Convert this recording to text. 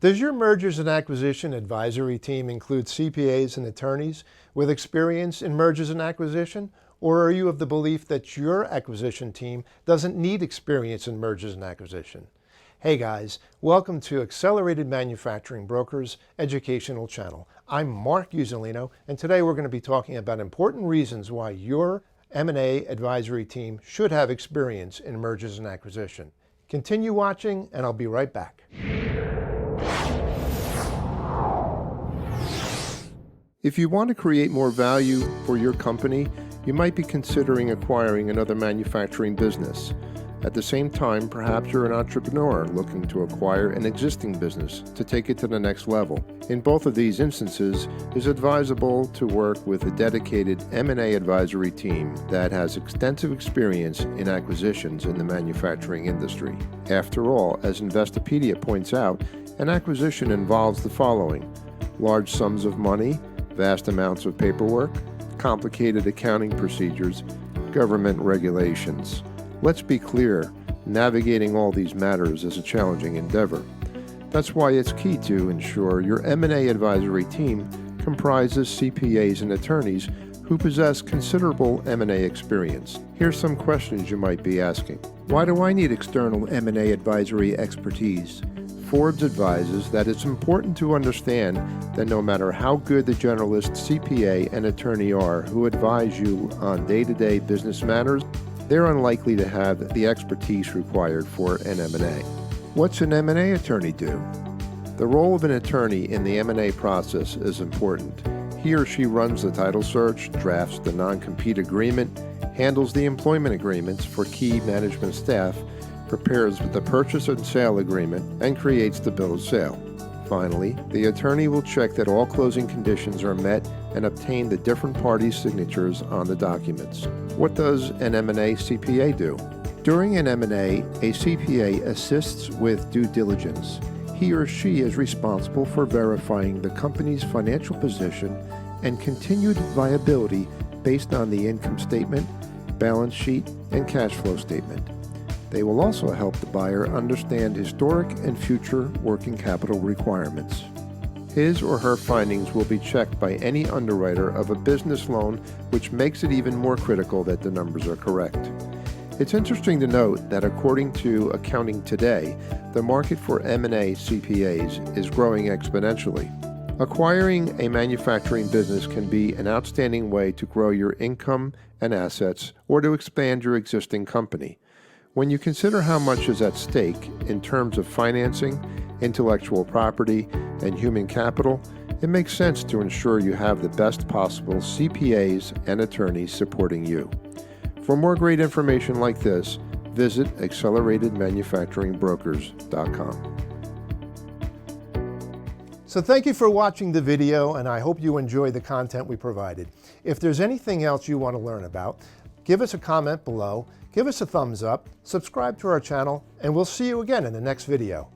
Does your mergers and acquisition advisory team include CPAs and attorneys with experience in mergers and acquisition? Or are you of the belief that your acquisition team doesn't need experience in mergers and acquisition? Hey guys, welcome to Accelerated Manufacturing Brokers Educational Channel. I'm Mark Uzzolino, and today we're going to be talking about important reasons why your M&A advisory team should have experience in mergers and acquisition. Continue watching, and I'll be right back. If you want to create more value for your company, you might be considering acquiring another manufacturing business. At the same time, perhaps you're an entrepreneur looking to acquire an existing business to take it to the next level. In both of these instances, it's advisable to work with a dedicated M&A advisory team that has extensive experience in acquisitions in the manufacturing industry. After all, as Investopedia points out, an acquisition involves the following: large sums of money, vast amounts of paperwork, complicated accounting procedures, government regulations. Let's be clear, navigating all these matters is a challenging endeavor. That's why it's key to ensure your M&A advisory team comprises CPAs and attorneys who possess considerable M&A experience. Here's some questions you might be asking. Why do I need external M&A advisory expertise? Forbes advises that it's important to understand that no matter how good the generalist CPA and attorney are who advise you on day-to-day business matters, they're unlikely to have the expertise required for an M&A. What's an M&A attorney do? The role of an attorney in the M&A process is important. He or she runs the title search, drafts the non-compete agreement, handles the employment agreements for key management staff, prepares the purchase and sale agreement, and creates the bill of sale. Finally, the attorney will check that all closing conditions are met and obtain the different parties' signatures on the documents. What does an M&A CPA do? During an M&A, a CPA assists with due diligence. He or she is responsible for verifying the company's financial position and continued viability based on the income statement, balance sheet, and cash flow statement. They will also help the buyer understand historic and future working capital requirements. His or her findings will be checked by any underwriter of a business loan, which makes it even more critical that the numbers are correct. It's interesting to note that according to Accounting Today, the market for M&A CPAs is growing exponentially. Acquiring a manufacturing business can be an outstanding way to grow your income and assets or to expand your existing company. When you consider how much is at stake in terms of financing, intellectual property, and human capital, it makes sense to ensure you have the best possible CPAs and attorneys supporting you. For more great information like this, visit acceleratedmanufacturingbrokers.com. So thank you for watching the video, and I hope you enjoy the content we provided. If there's anything else you want to learn about, give us a comment below, give us a thumbs up, subscribe to our channel, and we'll see you again in the next video.